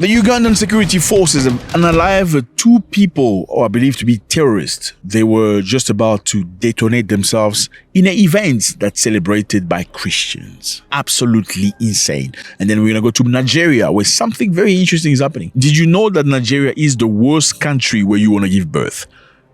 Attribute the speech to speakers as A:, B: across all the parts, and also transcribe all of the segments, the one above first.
A: The Ugandan security forces have unalived two people who are believed to be terrorists. They were just about to detonate themselves in an event that's celebrated by Christians. Absolutely insane. And then we're going to go to Nigeria, where something very interesting is happening. Did you know that Nigeria is the worst country where you want to give birth?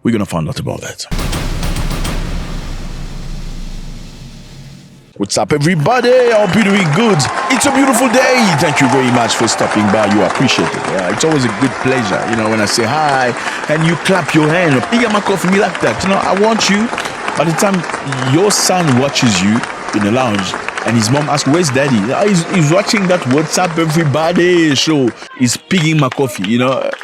A: We're going to find out about that. What's up, everybody? I hope you're doing good. It's a beautiful day. Thank you very much for stopping by. You appreciate it. It's always a good pleasure, when I say hi and you clap your hand. You get my coffee, me like that. I want you, by the time your son watches you in the lounge and his mom asks, where's daddy? He's watching that What's Up Everybody show. He's picking my coffee,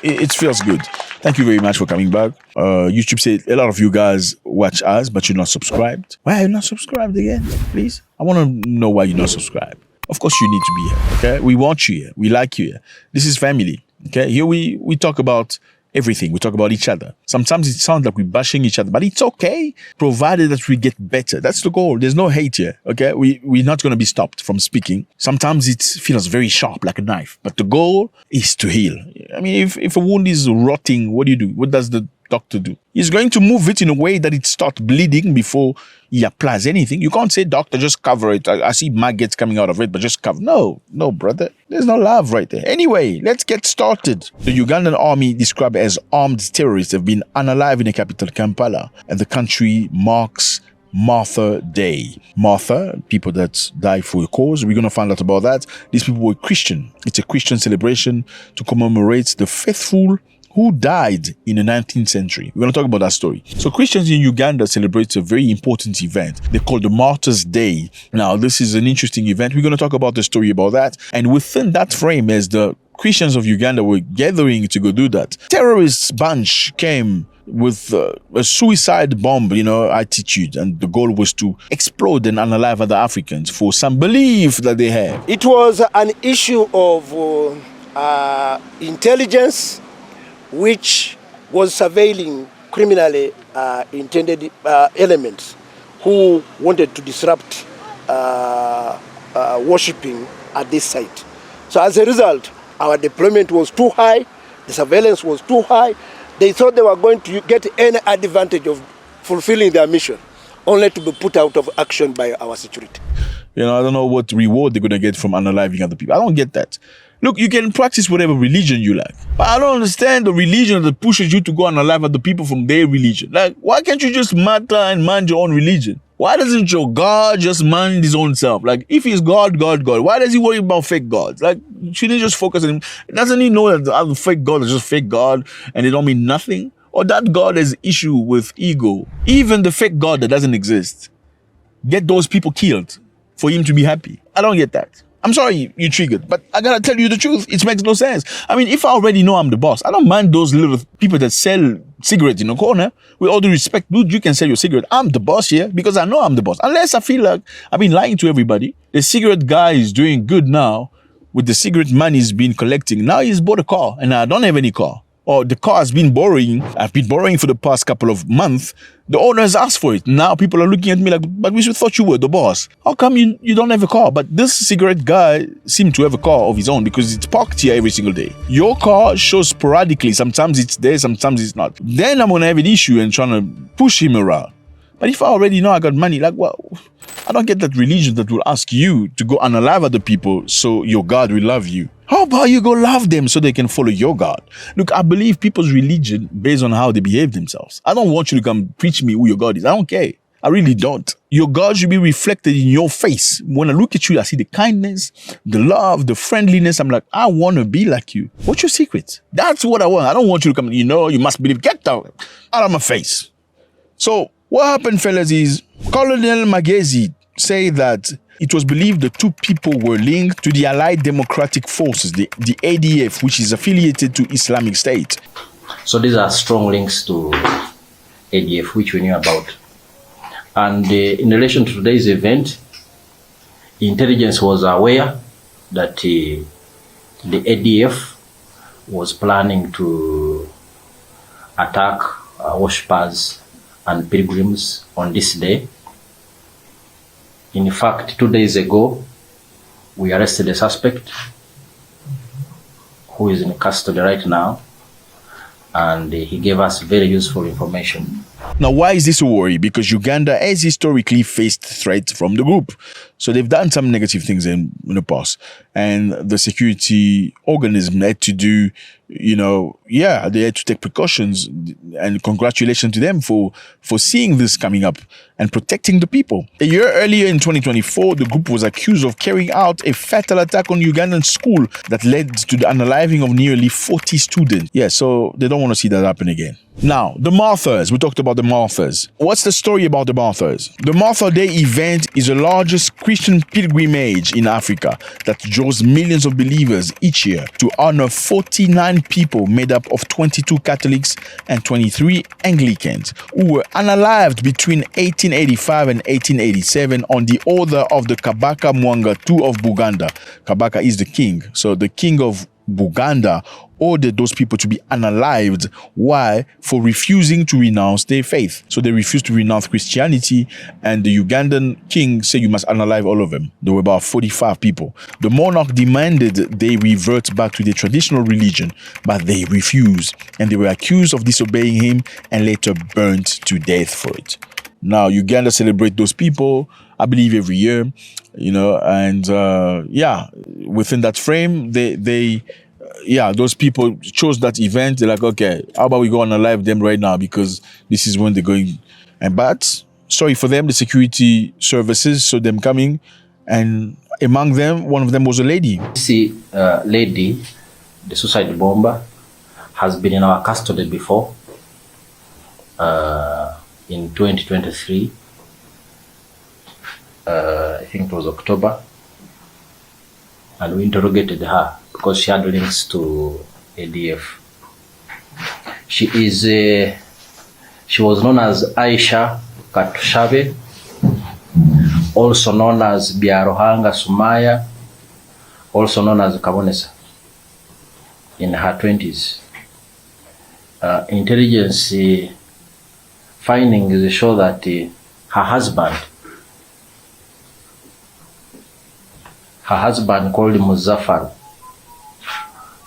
A: It feels good. Thank you very much for coming back. YouTube said a lot of you guys watch us, but you're not subscribed. Why are you not subscribed again? Please? I want to know why you're not subscribed. Of course you need to be here, okay? We want you here. We like you here. This is family, okay? Here we talk about everything. We talk about each other. Sometimes it sounds like we're bashing each other, but it's okay, provided that we get better. That's the goal. There's no hate here, okay? We're not going to be stopped from speaking. Sometimes it feels very sharp, like a knife, but the goal is to heal. I mean, if a wound is rotting, what do? What does the doctor do? He's going to move it in a way that it starts bleeding before he applies anything. You can't say, doctor, just cover it. I see maggots coming out of it, but just cover. No, brother. There's no love right there. Anyway, let's get started. The Ugandan army, described as armed terrorists, have been unalived in the capital, Kampala, and the country marks Martyr Day. Martyr, people that die for a cause. We're going to find out about that. These people were Christian. It's a Christian celebration to commemorate the faithful who died in the 19th century. We're going to talk about that story. So Christians in Uganda celebrate a very important event. They call the Martyrs' Day. Now, this is an interesting event. We're going to talk about the story about that. And within that frame, as the Christians of Uganda were gathering to go do that, terrorist bunch came with a suicide bomb, attitude. And the goal was to explode and unalive other Africans for some belief that they had.
B: It was an issue of intelligence, which was surveilling criminally intended elements who wanted to disrupt worshipping at this site. So as a result, our deployment was too high, the surveillance was too high. They thought they were going to get any advantage of fulfilling their mission, only to be put out of action by our security.
A: I don't know what reward they're going to get from unaliving other people. I don't get that. Look, you can practice whatever religion you like, but I don't understand the religion that pushes you to go and unalive other people from their religion. Like, why can't you just matter and mind your own religion? Why doesn't your God just mind his own self? Like, if he's God, why does he worry about fake gods? Like, shouldn't he just focus on him? Doesn't he know that the other fake God is just fake God and they don't mean nothing? Or that God has issue with ego? Even the fake God that doesn't exist, get those people killed for him to be happy. I don't get that. I'm sorry you triggered, but I gotta tell you the truth. It makes no sense. I mean, if I already know I'm the boss, I don't mind those little people that sell cigarettes in the corner. With all due respect, dude, you can sell your cigarette. I'm the boss here because I know I'm the boss. Unless I feel like I've been lying to everybody. The cigarette guy is doing good now with the cigarette money he's been collecting. Now he's bought a car and I don't have any car. Or the car has been borrowing. I've been borrowing for the past couple of months. The owner has asked for it. Now people are looking at me like, but we thought you were the boss. How come you don't have a car? But this cigarette guy seemed to have a car of his own because it's parked here every single day. Your car shows sporadically. Sometimes it's there, sometimes it's not. Then I'm going to have an issue and trying to push him around. But if I already know I got money, like, well, I don't get that religion that will ask you to go unalive other people so your God will love you. How about you go love them so they can follow your God? Look, I believe people's religion based on how they behave themselves. I don't want you to come preach me who your God is. I don't care. I really don't. Your God should be reflected in your face. When I look at you, I see the kindness, the love, the friendliness. I'm like, I want to be like you. What's your secret? That's what I want. I don't want you to come, you must believe. Get out of my face. So what happened, fellas, is Colonel Magezi say that it was believed the two people were linked to the Allied Democratic Forces, the ADF, which is affiliated to Islamic State.
C: So these are strong links to ADF, which we knew about. And in relation to today's event, intelligence was aware that the ADF was planning to attack worshippers and pilgrims on this day. In fact, 2 days ago, we arrested a suspect who is in custody right now, and he gave us very useful information.
A: Now, why is this a worry? Because Uganda has historically faced threats from the group. So they've done some negative things in the past. And the security organism had to do, they had to take precautions. And congratulations to them for seeing this coming up and protecting the people. A year earlier in 2024, the group was accused of carrying out a fatal attack on Ugandan school that led to the unaliving of nearly 40 students. Yeah, so they don't want to see that happen again. Now, the Marthas. We talked about the Marthas. What's the story about the Marthas? The Martha Day event is the largest Christian pilgrimage in Africa that draws millions of believers each year to honor 49 people made up of 22 Catholics and 23 Anglicans who were unalived between 1885 and 1887 on the order of the Kabaka Mwanga II of Buganda. Kabaka is the king. So the king of Buganda ordered those people to be unalived. Why? For refusing to renounce their faith. So they refused to renounce Christianity, and the Ugandan king said you must unalive all of them. There were about 45 people. The monarch demanded they revert back to their traditional religion, but they refused, and they were accused of disobeying him and later burnt to death for it. Now, Uganda celebrate those people, I believe, every year, and within that frame, those people chose that event. They're like, okay, how about we go and alive them right now, because this is when they're going. But sorry for them, the security services saw them coming, and among them, one of them was a lady.
C: This lady, the suicide bomber, has been in our custody before. In 2023, I think it was October, and we interrogated her because she had links to ADF. She was known as Aisha Katushabe, also known as Biarohanga Sumaya, also known as Kabonesa, in her 20s. Intelligence findings show that her husband called Muzaffar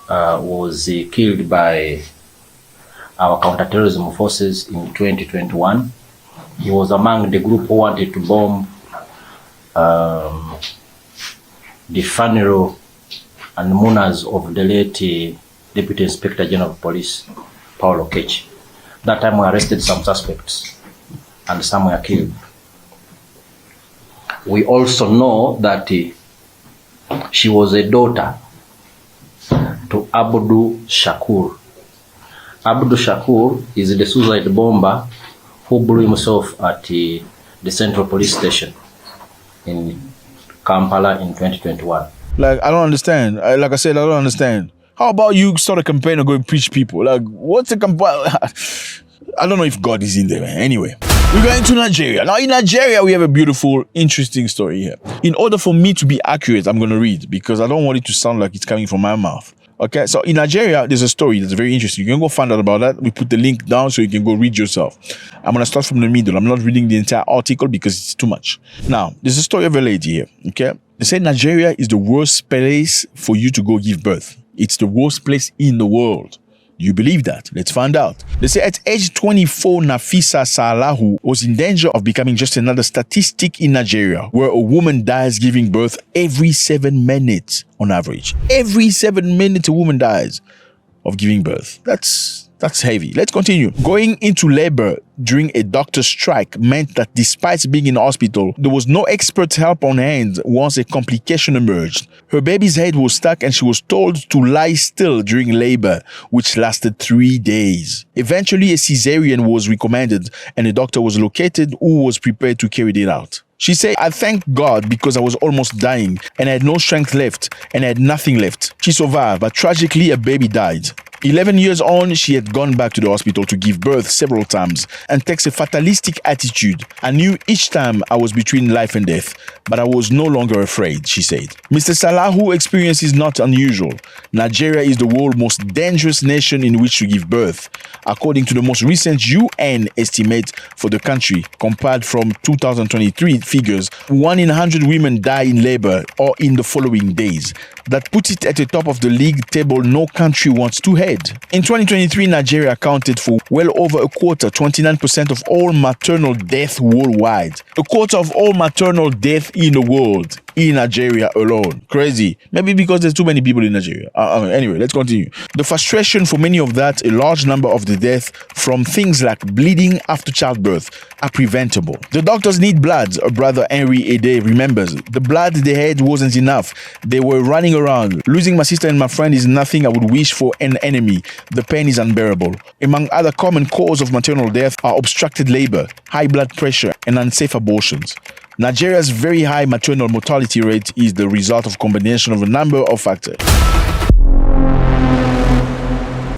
C: was killed by our counterterrorism forces in 2021. He was among the group who wanted to bomb the funeral and mourners of the late Deputy Inspector General of Police, Paulo Kechi. That time we arrested some suspects and some were killed. We also know that she was a daughter to Abdu Shakur. Abdu Shakur is the suicide bomber who blew himself at the Central Police Station in Kampala in 2021.
A: Like, I don't understand. Like I said, I don't understand. How about you start a campaign and go and preach people? Like, what's a campaign? I don't know if God is in there, man. Anyway, we're going to Nigeria. Now, in Nigeria, we have a beautiful, interesting story here. In order for me to be accurate, I'm going to read, because I don't want it to sound like it's coming from my mouth. Okay, so in Nigeria, there's a story that's very interesting. You can go find out about that. We put the link down so you can go read yourself. I'm going to start from the middle. I'm not reading the entire article because it's too much. Now, there's a story of a lady here, okay? They say Nigeria is the worst place for you to go give birth. It's the worst place in the world. Do you believe that? Let's find out. They say at age 24, Nafisa Salahu was in danger of becoming just another statistic in Nigeria, where a woman dies giving birth every 7 minutes on average. Every 7 minutes a woman dies of giving birth. That's heavy. Let's continue. Going into labor during a doctor's strike meant that despite being in the hospital, there was no expert help on hand once a complication emerged. Her baby's head was stuck and she was told to lie still during labor, which lasted 3 days. Eventually, a cesarean was recommended and a doctor was located who was prepared to carry it out. She said, I thank God because I was almost dying and I had no strength left and I had nothing left. She survived, but tragically a baby died. 11 years on, she had gone back to the hospital to give birth several times and takes a fatalistic attitude. I knew each time I was between life and death, but I was no longer afraid, she said. Mr. Salahu experience is not unusual. Nigeria is the world's most dangerous nation in which to give birth, according to the most recent UN estimate for the country, compared from 2023 figures. 1 in 100 women die in labor or in the following days. That puts it at the top of the league table no country wants to head. In 2023, Nigeria accounted for well over a quarter, 29% of all maternal death worldwide. A quarter of all maternal death in the world, in Nigeria alone. Crazy. Maybe because there's too many people in Nigeria. Anyway, let's continue. The frustration for many of that, a large number of the death from things like bleeding after childbirth are preventable. The doctors need blood, a brother Henry Ede remembers. The blood they had wasn't enough. They were running around. Losing my sister and my friend is nothing I would wish for an enemy. The pain is unbearable. Among other common causes of maternal death are obstructed labor, high blood pressure, and unsafe abortions. Nigeria's very high maternal mortality rate is the result of a combination of a number of factors.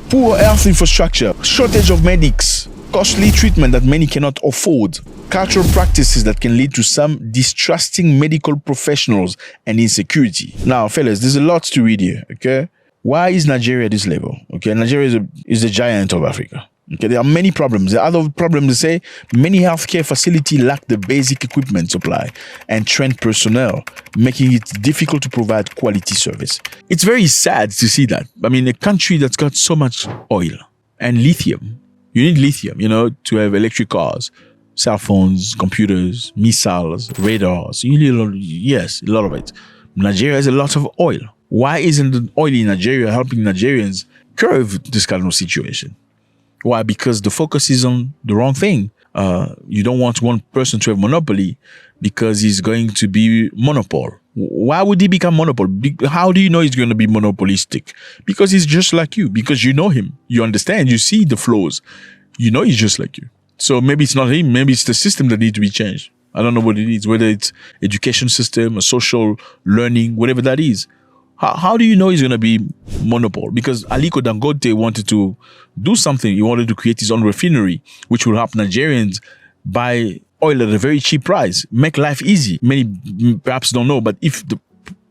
A: Poor health infrastructure, shortage of medics, costly treatment that many cannot afford, cultural practices that can lead to some distrusting medical professionals and insecurity. Now, fellas, there's a lot to read here, okay? Why is Nigeria at this level? Okay, Nigeria is a giant of Africa. Okay, there are many problems. The other problem is say many healthcare facilities lack the basic equipment supply and trained personnel, making it difficult to provide quality service. It's very sad to see that. I mean, a country that's got so much oil and lithium. You need lithium, to have electric cars, cell phones, computers, missiles, radars. You need a lot of it. Nigeria has a lot of oil. Why isn't the oil in Nigeria helping Nigerians curb this kind of situation? Why? Because the focus is on the wrong thing. You don't want one person to have monopoly because he's going to be monopole. Why would he become monopole? How do you know he's going to be monopolistic? Because he's just like you. Because you know him. You understand. You see the flaws. You know he's just like you. So maybe it's not him. Maybe it's the system that needs to be changed. I don't know what it is. Whether it's education system, a social learning, whatever that is. How do you know he's going to be monopole? Because Aliko Dangote wanted to do something. He wanted to create his own refinery, which will help Nigerians buy oil at a very cheap price, make life easy. Many perhaps don't know, but if the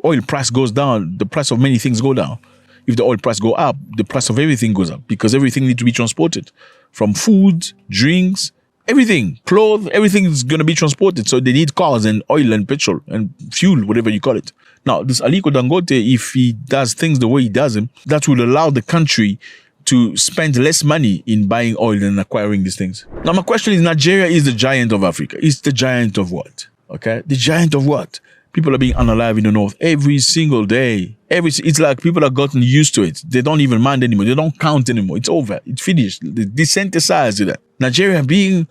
A: oil price goes down, the price of many things go down. If the oil price go up, the price of everything goes up because everything needs to be transported. From food, drinks, everything, clothes, everything is going to be transported. So they need cars and oil and petrol and fuel, whatever you call it. Now, this Aliko Dangote, if he does things the way he does them, that will allow the country to spend less money in buying oil and acquiring these things. Now, my question is, Nigeria is the giant of Africa. It's the giant of what? Okay? The giant of what? People are being unalive in the north every single day. It's like people have gotten used to it. They don't even mind anymore. They don't count anymore. It's over. It's finished. They desensitized to that. Nigeria being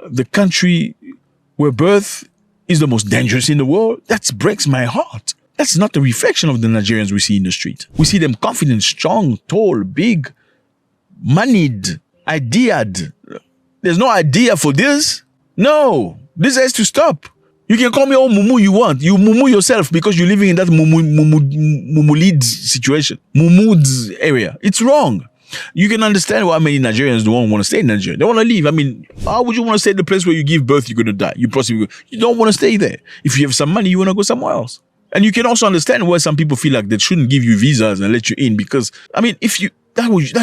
A: the country where birth is the most dangerous in the world, that breaks my heart. That's not the reflection of the Nigerians we see in the street. We see them confident, strong, tall, big, moneyed, ideaed. There's no idea for this. No, this has to stop. You can call me all mumu you want. You mumu yourself because you're living in that mumulid situation, mumud area. It's wrong. You can understand why many Nigerians don't want to stay in Nigeria. They want to leave. I mean, how would you want to stay in the place where you give birth, you're going to die? You don't want to stay there. If you have some money, you want to go somewhere else. And you can also understand why some people feel like they shouldn't give you visas and let you in because, I mean, that's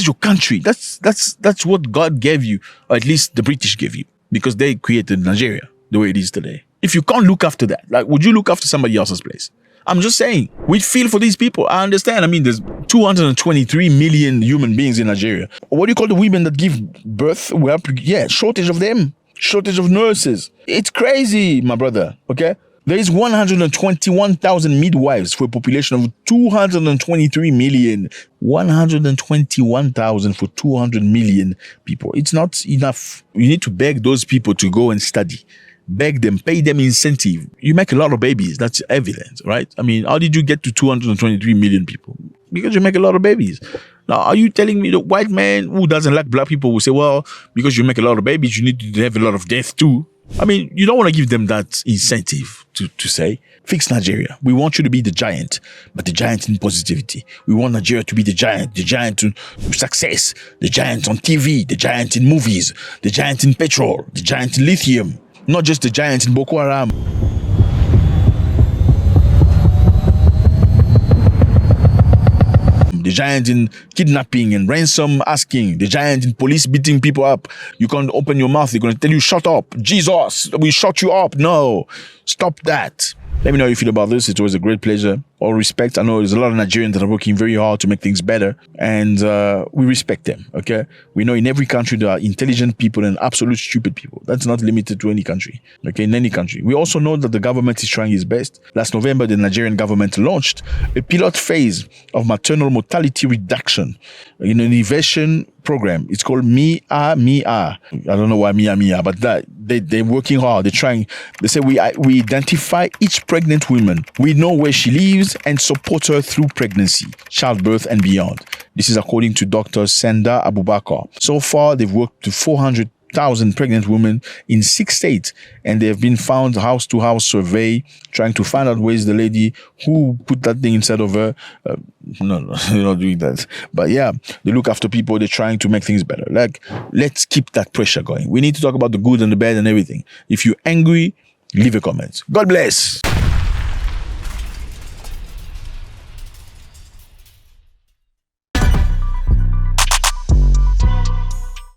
A: your country. That's what God gave you, or at least the British gave you, because they created Nigeria the way it is today. If you can't look after that, like, would you look after somebody else's place? I'm just saying, we feel for these people. I understand. I mean, there's 223 million human beings in Nigeria. What do you call the women that give birth? Well, yeah, shortage of them. Shortage of nurses. It's crazy, my brother. Okay? There is 121,000 midwives for a population of 223 million. 121,000 for 200 million people. It's not enough. You need to beg those people to go and study. Beg them, pay them incentive. You make a lot of babies. That's evident, right? I mean, how did you get to 223 million people? Because you make a lot of babies. Now, are you telling me the white man who doesn't like black people will say, well, because you make a lot of babies, you need to have a lot of death too? I mean, you don't want to give them that incentive to say, fix Nigeria. We want you to be the giant, but the giant in positivity. We want Nigeria to be the giant to success, the giant on TV, the giant in movies, the giant in petrol, the giant in lithium, not just the giant in Boko Haram. The giant in kidnapping and ransom asking, the giant in police beating people up. You can't open your mouth, they're going to tell you, shut up. Jesus, we shut you up. No, stop that. Let me know how you feel about this. It was a great pleasure. All respect. I know there's a lot of Nigerians that are working very hard to make things better, and we respect them, okay? We know in every country there are intelligent people and absolute stupid people. That's not limited to any country, okay? In any country. We also know that the government is trying its best. Last November, the Nigerian government launched a pilot phase of maternal mortality reduction in an innovation program. It's called Mia. I don't know why Mia, but that they're working hard. They're trying. They say we identify each pregnant woman. We know where she lives and support her through pregnancy, childbirth, and beyond. This is according to Dr. Senda Abubakar. So far, they've worked to 400,000 pregnant women in 6 states, and they have been found house-to-house survey, trying to find out where is the lady who put that thing inside of her. No, they're not doing that. But yeah, they look after people. They're trying to make things better. Like, let's keep that pressure going. We need to talk about the good and the bad and everything. If you're angry, leave a comment. God bless.